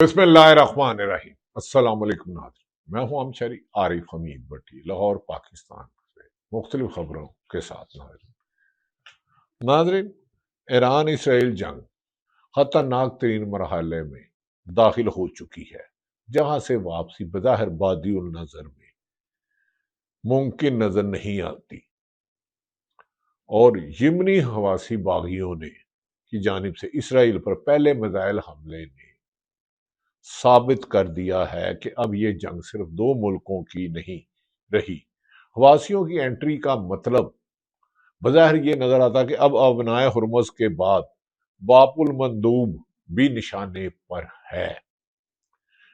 بسم اللہ الرحمن الرحیم۔ السلام علیکم ناظرین، میں ہوں شری عارف حمید بٹی، لاہور پاکستان سے مختلف خبروں کے ساتھ ناظرین ایران اسرائیل جنگ خطرناک ترین مرحلے میں داخل ہو چکی ہے، جہاں سے واپسی بظاہر بادی النظر میں ممکن نظر نہیں آتی، اور یمنی حواسی باغیوں نے کی جانب سے اسرائیل پر پہلے میزائل حملے نے ثابت کر دیا ہے کہ اب یہ جنگ صرف دو ملکوں کی نہیں رہی۔ حواسیوں کی انٹری کا مطلب بظاہر یہ نظر آتا کہ اب ابنائے ہرمز کے بعد باپ المندوب بھی نشانے پر ہے۔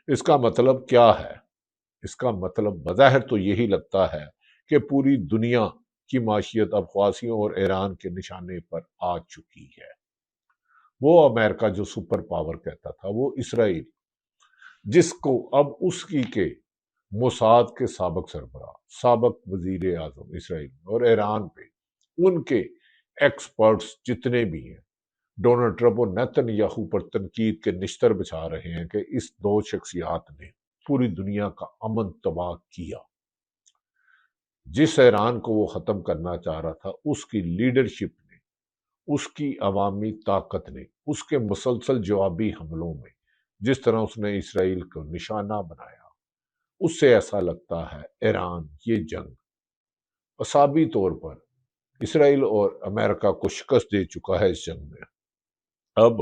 اس کا مطلب کیا ہے؟ اس کا مطلب بظاہر تو یہی لگتا ہے کہ پوری دنیا کی معیشت اب حواسیوں اور ایران کے نشانے پر آ چکی ہے۔ وہ امریکہ جو سپر پاور کہتا تھا، وہ اسرائیل، جس کو اب اس کی کے موساد کے سابق سربراہ، سابق وزیر اعظم اسرائیل اور ایران پہ ان کے ایکسپرٹس جتنے بھی ہیں، ڈونلڈ ٹرمپ اور نیتن یاہو پر تنقید کے نشتر بچھا رہے ہیں کہ اس دو شخصیات نے پوری دنیا کا امن تباہ کیا۔ جس ایران کو وہ ختم کرنا چاہ رہا تھا، اس کی لیڈرشپ نے، اس کی عوامی طاقت نے، اس کے مسلسل جوابی حملوں میں جس طرح اس نے اسرائیل کو نشانہ بنایا، اس سے ایسا لگتا ہے ایران یہ جنگ اعصابی طور پر اسرائیل اور امریکہ کو شکست دے چکا ہے اس جنگ میں۔ اب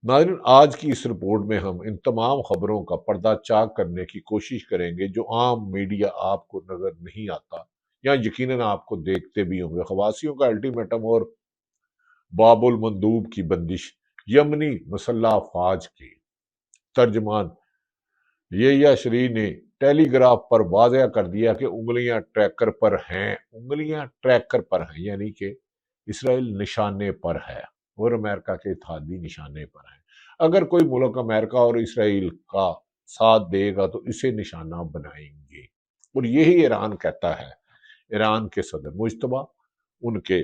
ناظرین، آج کی اس رپورٹ میں ہم ان تمام خبروں کا پردہ چاک کرنے کی کوشش کریں گے جو عام میڈیا آپ کو نظر نہیں آتا، یا یقیناً آپ کو دیکھتے بھی ہوں گے۔ حواسیوں کا الٹیمیٹم اور باب المندوب کی بندش، یمنی مسلح افواج کے ترجمان یحییٰ شری نے ٹیلی گراف پر واضح کر دیا کہ انگلیاں ٹریکر پر ہیں، انگلیاں ٹریکر پر ہیں، یعنی کہ اسرائیل نشانے پر ہے اور امریکہ کے اتحادی نشانے پر ہیں۔ اگر کوئی ملک امریکہ اور اسرائیل کا ساتھ دے گا تو اسے نشانہ بنائیں گے، اور یہی ایران کہتا ہے۔ ایران کے صدر مجتبی، ان کے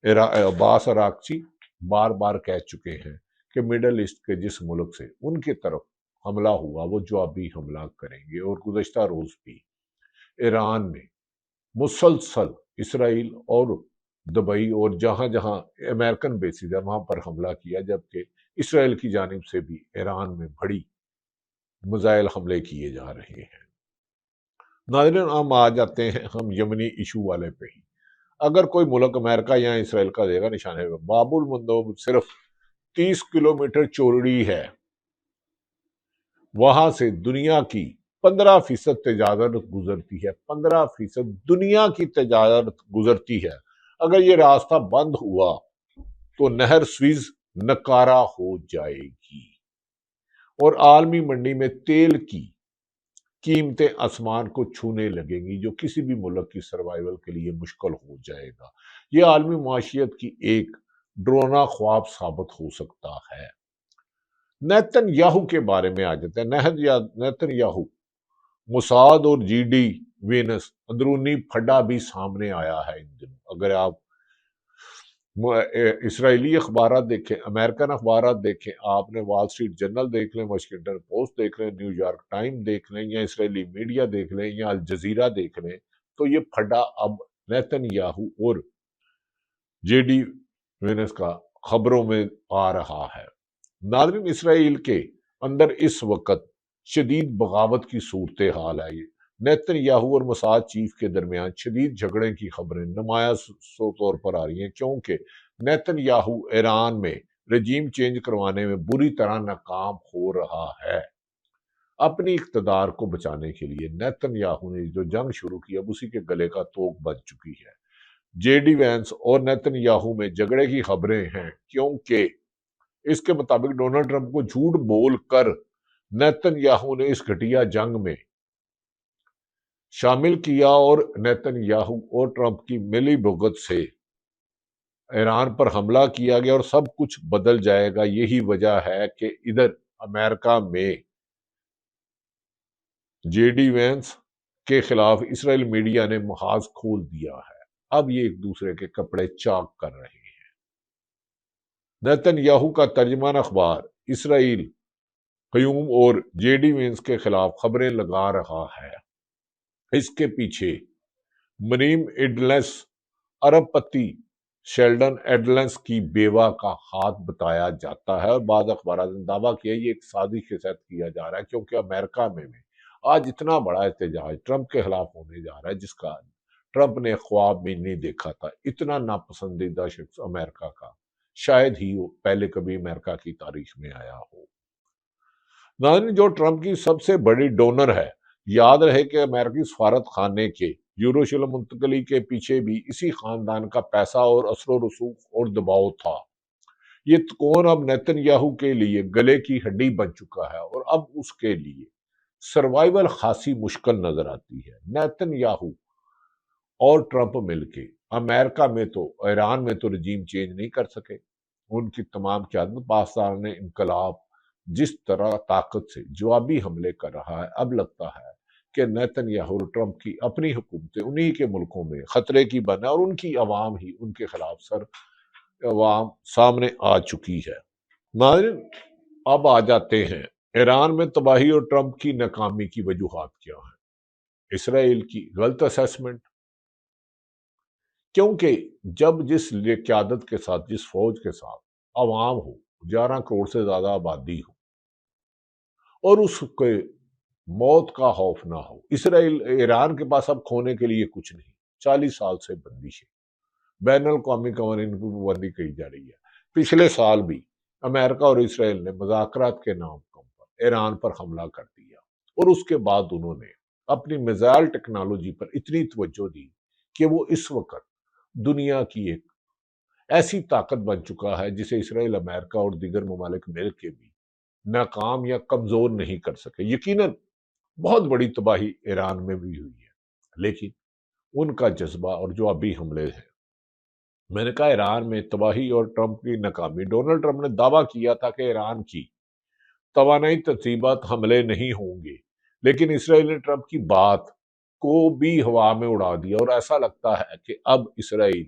عباس اراغچی بار بار کہہ چکے ہیں کہ مڈل ایسٹ کے جس ملک سے ان کی طرف حملہ ہوا وہ جوابی حملہ کریں گے، اور گزشتہ روز بھی ایران نے مسلسل اسرائیل اور دبئی اور جہاں جہاں امریکن بیسز ہے وہاں پر حملہ کیا، جبکہ اسرائیل کی جانب سے بھی ایران میں بڑی میزائل حملے کیے جا رہے ہیں۔ ناظرین، ہم آ جاتے ہیں ہم یمنی ایشو والے پہ ہی۔ اگر کوئی ملک امریکہ یا اسرائیل کا دے گا نشانے پہ، باب المندوب صرف 30 کلومیٹر چوڑی ہے، وہاں سے دنیا کی 15% تجارت گزرتی ہے، 15% دنیا کی تجارت گزرتی ہے۔ اگر یہ راستہ بند ہوا تو نہر سوئز نکارہ ہو جائے گی، اور عالمی منڈی میں تیل کی قیمتیں آسمان کو چھونے لگیں گی، جو کسی بھی ملک کی سروائیول کے لیے مشکل ہو جائے گا۔ یہ عالمی معیشت کی ایک ڈرونا خواب ثابت ہو سکتا ہے۔ نیتن یاہو کے بارے میں آ جاتے ہیں۔ نیتن یاہو، موساد اور جی ڈی وینس اندرونی پھڈا بھی سامنے آیا ہے ان دنوں۔ اگر آپ اسرائیلی اخبارات دیکھیں، امریکن اخبارات دیکھیں، آپ نے وال اسٹریٹ جرنل دیکھ لیں، واشنگٹن پوسٹ دیکھ لیں، نیو یارک ٹائم دیکھ لیں، یا اسرائیلی میڈیا دیکھ لیں، یا الجزیرہ دیکھ لیں، تو یہ پھڈا اب نیتن یاہو اور جے ڈی وینس کا خبروں میں آ رہا ہے۔ ناظرین، اسرائیل کے اندر اس وقت شدید بغاوت کی صورتحال ہے۔ نیتن یاہو اور موساد چیف کے درمیان شدید جھگڑے کی خبریں نمایاں طور پر آ رہی ہیں، کیونکہ نیتن یاہو ایران میں رجیم چینج کروانے میں بری طرح ناکام ہو رہا ہے۔ اپنی اقتدار کو بچانے کے لیے نیتن یاہو نے جو جنگ شروع کی، اب اسی کے گلے کا توق بج چکی ہے۔ جے ڈی وینس اور نیتن یاہو میں جھگڑے کی خبریں ہیں، کیونکہ اس کے مطابق ڈونلڈ ٹرمپ کو جھوٹ بول کر نیتن یاہو نے اس گھٹیا جنگ میں شامل کیا، اور نیتن یاہو اور ٹرمپ کی ملی بھگت سے ایران پر حملہ کیا گیا، اور سب کچھ بدل جائے گا۔ یہی وجہ ہے کہ ادھر امریکہ میں جے ڈی وینس کے خلاف اسرائیل میڈیا نے محاذ کھول دیا ہے۔ اب یہ ایک دوسرے کے کپڑے چاک کر رہے ہیں۔ نیتن یاہو کا ترجمان اخبار اسرائیل قیوم اور جے ڈی وینس کے خلاف خبریں لگا رہا ہے۔ اس کے پیچھے مریم ایڈلنس، ارب پتی شیلڈن ایڈلنس کی بیوہ کا ہاتھ بتایا جاتا ہے، اور بعض اخبارات نے دعویٰ کیا یہ ایک سازش کے تحت کیا جا رہا ہے، کیونکہ امریکہ میں آج اتنا بڑا احتجاج ٹرمپ کے خلاف ہونے جا رہا ہے جس کا ٹرمپ نے خواب میں نہیں دیکھا تھا۔ اتنا ناپسندیدہ شخص امریکہ کا شاید ہی وہ پہلے کبھی امریکہ کی تاریخ میں آیا ہو۔ ناظرین، جو ٹرمپ کی سب سے بڑی ڈونر ہے، یاد رہے کہ امریکی سفارت خانے کے یروشلم منتقلی کے پیچھے بھی اسی خاندان کا پیسہ اور اثر و رسوخ اور دباؤ تھا۔ یہ کون اب نیتن یاہو کے لیے گلے کی ہڈی بن چکا ہے، اور اب اس کے لیے سروائیول خاصی مشکل نظر آتی ہے۔ نیتن یاہو اور ٹرمپ مل کے امریکہ میں تو ایران میں تو رجیم چینج نہیں کر سکے۔ ان کی تمام قیادت پاکستان انقلاب جس طرح طاقت سے جوابی حملے کر رہا ہے، اب لگتا ہے کہ نیتن یاہو اور ٹرمپ کی اپنی حکومتیں انہی کے ملکوں میں خطرے کی بن ہے، اور ان کی عوام ہی ان کے خلاف عوام سامنے آ چکی ہے۔ ناظرین، اب آ جاتے ہیں ایران میں تباہی اور ٹرمپ کی ناکامی کی وجوہات کیا ہیں۔ اسرائیل کی غلط اسیسمنٹ، کیونکہ جب جس قیادت کے ساتھ، جس فوج کے ساتھ عوام ہو، 11 کروڑ سے زیادہ آبادی ہو، اور اس کے موت کا خوف نہ ہو، ایران کے پاس اب کھونے کے لیے کچھ نہیں، 40 سال سے بندش ہے، بین الاقوامی قوانین کی پابندی کی جا رہی ہے۔ پچھلے سال بھی امریکہ اور اسرائیل نے مذاکرات کے نام پر ایران پر حملہ کر دیا، اور اس کے بعد انہوں نے اپنی میزائل ٹیکنالوجی پر اتنی توجہ دی کہ وہ اس وقت دنیا کی ایک ایسی طاقت بن چکا ہے جسے اسرائیل، امریکہ اور دیگر ممالک مل کے بھی ناکام یا کمزور نہیں کر سکے۔ یقیناً بہت بڑی تباہی ایران میں بھی ہوئی ہے، لیکن ان کا جذبہ اور جو ابھی حملے ہیں، میں نے کہا ایران میں تباہی اور ٹرمپ کی ناکامی۔ ڈونلڈ ٹرمپ نے دعویٰ کیا تھا کہ ایران کی توانائی ترتیبات حملے نہیں ہوں گے، لیکن اسرائیل نے ٹرمپ کی بات کو بھی ہوا میں اڑا دیا، اور ایسا لگتا ہے کہ اب اسرائیل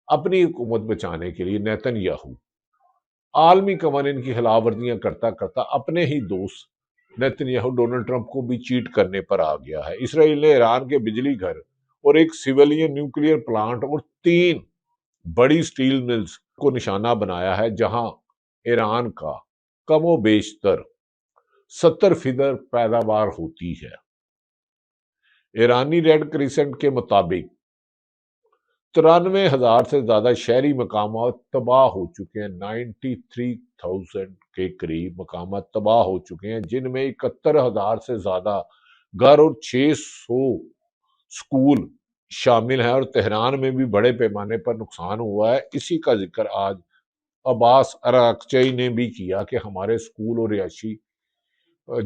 اپنی حکومت بچانے کے لیے نیتن یاہو عالمی قوانین کی خلاف ورزیاں کرتا کرتا اپنے ہی دوست نیتن یاہو ڈونلڈ ٹرمپ کو بھی چیٹ کرنے پر آ گیا ہے۔ اسرائیل نے ایران کے بجلی گھر اور ایک سویلین نیوکلیئر پلانٹ اور 3 بڑی سٹیل ملز کو نشانہ بنایا ہے، جہاں ایران کا کم و بیشتر 70% پیداوار ہوتی ہے۔ ایرانی ریڈ کریسنٹ کے مطابق 93,000 سے زیادہ شہری مقامات تباہ ہو چکے ہیں، 93,000 کے قریب مقامات تباہ ہو چکے ہیں، جن میں 71,000 سے زیادہ گھر اور 600 سکول شامل ہیں، اور تہران میں بھی بڑے پیمانے پر نقصان ہوا ہے۔ اسی کا ذکر آج عباس اراغچی نے بھی کیا کہ ہمارے سکول اور رہائشی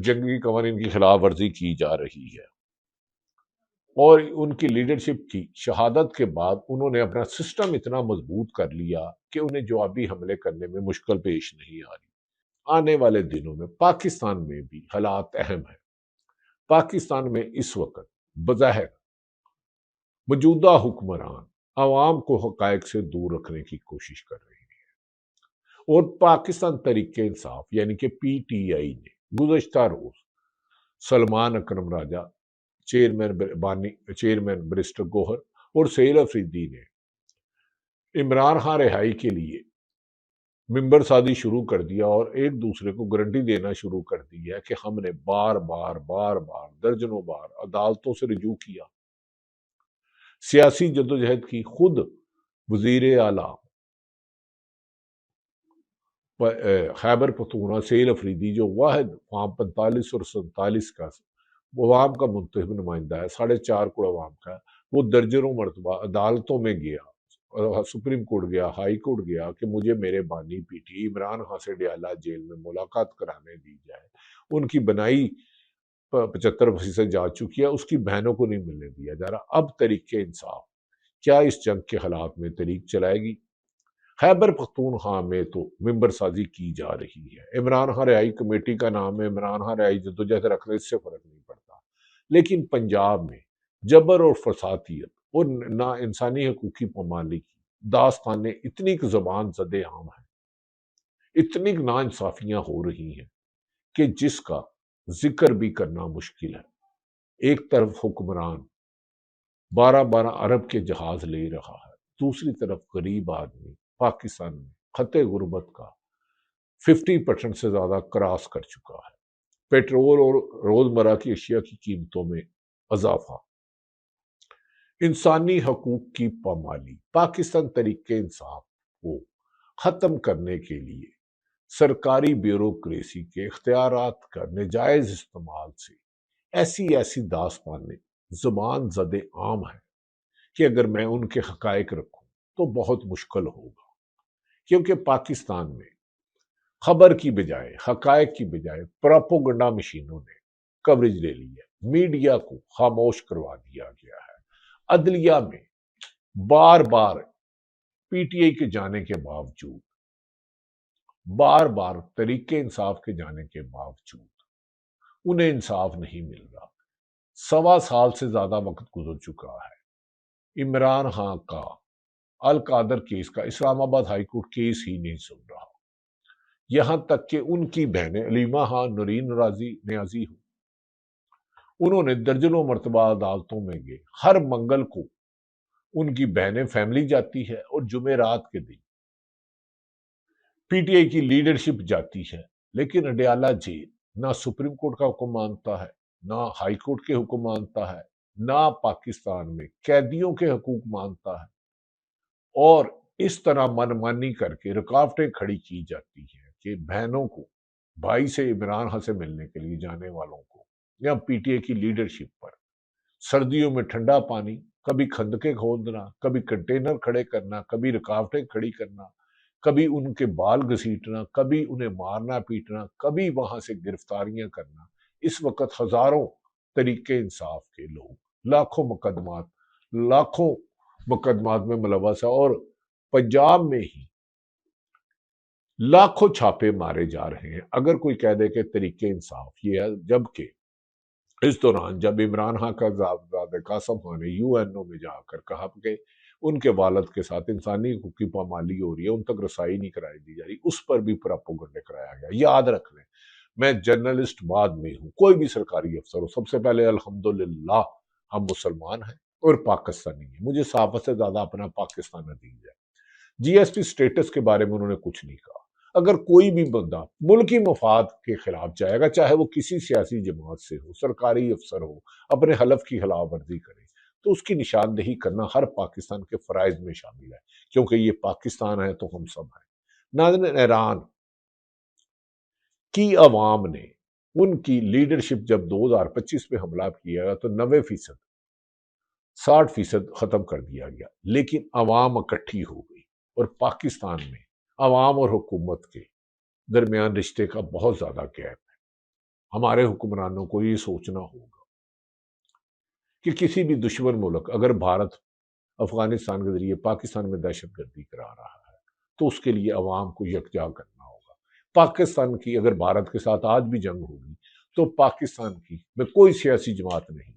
جنگی قوانین کی خلاف ورزی کی جا رہی ہے، اور ان کی لیڈرشپ کی شہادت کے بعد انہوں نے اپنا سسٹم اتنا مضبوط کر لیا کہ انہیں جوابی حملے کرنے میں مشکل پیش نہیں آ رہی۔ آنے والے دنوں میں پاکستان میں بھی حالات اہم ہیں۔ پاکستان میں اس وقت بظاہر موجودہ حکمران عوام کو حقائق سے دور رکھنے کی کوشش کر رہی ہے، اور پاکستان تحریک انصاف یعنی کہ پی ٹی آئی نے گزشتہ روز سلمان اکرم راجہ، چیئرمین برسٹر گوہر اور سہیل افریدی نے عمران خان رہائی کے لیے ممبر سازی شروع کر دیا، اور ایک دوسرے کو گارنٹی دینا شروع کر دی ہے کہ ہم نے بار بار درجنوں بار عدالتوں سے رجوع کیا، سیاسی جدوجہد کی۔ خود وزیر اعلیٰ خیبر پختونخوا سہیل افریدی، جو واحد فارم 45 اور 47 کا عوام کا منتخب نمائندہ ہے، 4.5 کروڑ عوام کا ہے، وہ درجنوں مرتبہ عدالتوں میں گیا، سپریم کورٹ گیا، ہائی کورٹ گیا کہ مجھے میرے بانی پی ٹی عمران خان سے ڈیالہ جیل میں ملاقات کرانے دی جائے۔ ان کی بنائی 75% جا چکی ہے، اس کی بہنوں کو نہیں ملنے دیا جا رہا۔ اب تحریک انصاف کیا اس جنگ کے حالات میں تحریک چلائے گی؟ خیبر پختونخوا میں تو ممبر سازی کی جا رہی ہے، عمران خان رہائی کمیٹی کا نام ہے، عمران خان رہائی جدوجہد رکھنے سے فرق نہیں پڑتا، لیکن پنجاب میں جبر اور فسادیت اور نا انسانی حقوقی پامالی کی داستانیں اتنی زبان زدے عام ہیں، اتنی نا انصافیاں ہو رہی ہیں کہ جس کا ذکر بھی کرنا مشکل ہے۔ ایک طرف حکمران 12 ارب کے جہاز لے رہا ہے، دوسری طرف غریب آدمی پاکستان میں خطے غربت کا 50% سے زیادہ کراس کر چکا ہے۔ پیٹرول اور روزمرہ کی اشیاء کی قیمتوں میں اضافہ، انسانی حقوق کی پامالی۔ پاکستان طریقے انصاف کو ختم کرنے کے لیے سرکاری بیوروکریسی کے اختیارات کا ناجائز استعمال سے ایسی داستانیں زبان زد عام ہے کہ اگر میں ان کے حقائق رکھوں تو بہت مشکل ہوگا، کیونکہ پاکستان میں خبر کی بجائے، حقائق کی بجائے پراپوگنڈا مشینوں نے کوریج لے لی ہے، میڈیا کو خاموش کروا دیا گیا ہے۔ عدلیہ میں بار بار پی ٹی آئی کے جانے کے باوجود، بار بار طریقے انصاف کے جانے کے باوجود انہیں انصاف نہیں مل رہا۔ 1.25 سال سے زیادہ وقت گزر چکا ہے، عمران خان کا القادر کیس کا اسلام آباد ہائی کورٹ کیس ہی نہیں سن رہا، یہاں تک کہ ان کی بہنیں علیمہ خان، نورین نیازی ہو، انہوں نے درجنوں مرتبہ عدالتوں میں گئے۔ ہر منگل کو ان کی بہنیں فیملی جاتی ہے اور جمعرات کے دن پی ٹی آئی کی لیڈرشپ جاتی ہے، لیکن اڈیالہ جیل نہ سپریم کورٹ کا حکم مانتا ہے، نہ ہائی کورٹ کے حکم مانتا ہے، نہ پاکستان میں قیدیوں کے حقوق مانتا ہے، اور اس طرح منمانی کر کے رکاوٹیں کھڑی کی جاتی ہیں کہ بہنوں کو، بھائی سے عمران خان سے ملنے کے لیے جانے والوں کو، یا پی ٹی آئی کی لیڈرشپ پر سردیوں میں ٹھنڈا پانی، کبھی کھندقیں کھودنا، کبھی کنٹینر کھڑے کرنا، کبھی رکاوٹیں کھڑی کرنا، کبھی ان کے بال گھسیٹنا، کبھی انہیں مارنا پیٹنا، کبھی وہاں سے گرفتاریاں کرنا۔ اس وقت ہزاروں طریقے انصاف کے لوگ لاکھوں مقدمات میں ملوث ہے، اور پنجاب میں ہی لاکھوں چھاپے مارے جا رہے ہیں۔ اگر کوئی کہہ دے کہ طریقے انصاف یہ ہے، جبکہ اس دوران جب عمران خان کا صاحبزادے قاسم خان نے یو این او میں جا کر کہا کہ ان کے والد کے ساتھ انسانی حقوق کی پامالی ہو رہی ہے، ان تک رسائی نہیں کرائی دی جا رہی، اس پر بھی پراپوگنڈے کرایا گیا۔ یاد رکھ لیں، میں جرنلسٹ بعد میں ہوں، کوئی بھی سرکاری افسر ہو، سب سے پہلے الحمدللہ ہم مسلمان ہیں اور پاکستانی ہیں، مجھے صحافت سے زیادہ اپنا پاکستان عزیز ہے۔ جی ایس ٹی سٹیٹس کے بارے میں انہوں نے کچھ نہیں کہا۔ اگر کوئی بھی بندہ ملکی مفاد کے خلاف جائے گا، چاہے وہ کسی سیاسی جماعت سے ہو، سرکاری افسر ہو، اپنے حلف کی خلاف ورزی کرے، تو اس کی نشاندہی کرنا ہر پاکستان کے فرائض میں شامل ہے، کیونکہ یہ پاکستان ہے تو ہم سب ہیں۔ ناظرین، ایران کی عوام نے ان کی لیڈرشپ جب 2025 میں حملہ کیا گیا تو 90%، 60% ختم کر دیا گیا، لیکن عوام اکٹھی ہو گئی، اور پاکستان میں عوام اور حکومت کے درمیان رشتے کا بہت زیادہ گیپ ہے۔ ہمارے حکمرانوں کو یہ سوچنا ہوگا کہ کسی بھی دشمن ملک اگر بھارت افغانستان کے ذریعے پاکستان میں دہشت گردی کرا رہا ہے تو اس کے لیے عوام کو یکجا کرنا ہوگا۔ پاکستان کی اگر بھارت کے ساتھ آج بھی جنگ ہوگی تو پاکستان کی میں کوئی سیاسی جماعت نہیں،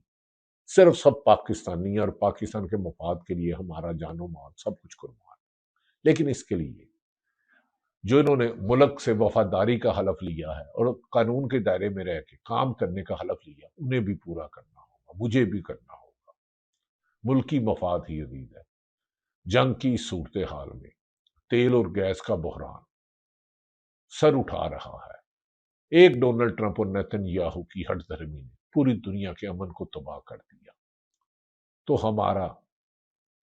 صرف سب پاکستانی ہیں، اور پاکستان کے مفاد کے لیے ہمارا جان و مال سب کچھ قربان۔ لیکن اس کے لیے جو انہوں نے ملک سے وفاداری کا حلف لیا ہے اور قانون کے دائرے میں رہ کے کام کرنے کا حلف لیا، انہیں بھی پورا کرنا ہوگا، مجھے بھی کرنا ہوگا۔ ملکی مفاد ہی عزیز ہے۔ جنگ کی اس صورتحال میں تیل اور گیس کا بحران سر اٹھا رہا ہے۔ ایک ڈونلڈ ٹرمپ اور نیتن یاہو کی ہٹ دھرمی نے پوری دنیا کے امن کو تباہ کر دیا۔ تو ہمارا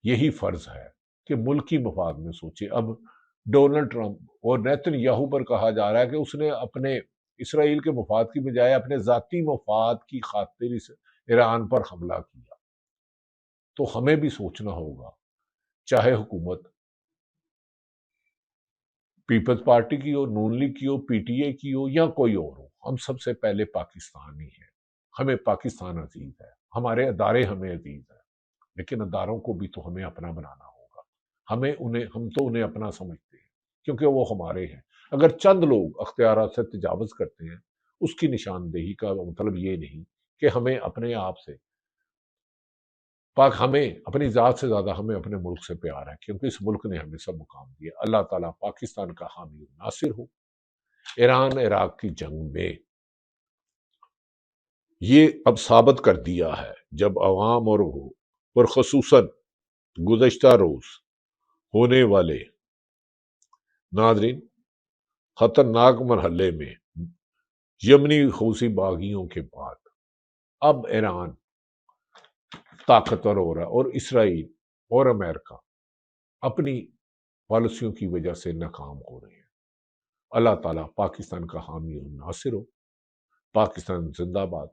یہی فرض ہے کہ ملکی مفاد میں سوچے۔ اب ڈونلڈ ٹرمپ اور نیتن یاہو پر کہا جا رہا ہے کہ اس نے اپنے اسرائیل کے مفاد کی بجائے اپنے ذاتی مفاد کی خاطر ایران پر حملہ کیا۔ تو ہمیں بھی سوچنا ہوگا، چاہے حکومت پیپلز پارٹی کی ہو، نون لیگ کی ہو، پی ٹی اے کی ہو، یا کوئی اور ہو، ہم سب سے پہلے پاکستانی ہیں، ہمیں پاکستان عزیز ہے، ہمارے ادارے ہمیں عزیز ہیں، لیکن اداروں کو بھی تو ہمیں اپنا بنانا ہوگا۔ ہم تو انہیں اپنا سمجھتے ہیں کیونکہ وہ ہمارے ہیں۔ اگر چند لوگ اختیارات سے تجاوز کرتے ہیں، اس کی نشاندہی کا مطلب یہ نہیں کہ ہمیں اپنے آپ سے ہمیں اپنی ذات سے زیادہ ہمیں اپنے ملک سے پیار ہے، کیونکہ اس ملک نے ہمیں سب مقام دیا۔ اللہ تعالیٰ پاکستان کا حامی و ناصر ہو۔ ایران عراق کی جنگ میں یہ اب ثابت کر دیا ہے جب عوام اور خصوصاً گزشتہ روز ہونے والے ناظرین خطرناک مرحلے میں یمنی حوثی باغیوں کے بعد اب ایران طاقتور ہو رہا ہے اور اسرائیل اور امریکہ اپنی پالیسیوں کی وجہ سے ناکام ہو رہے ہیں۔ اللہ تعالیٰ پاکستان کا حامی و ناصر ہو۔ پاکستان زندہ باد۔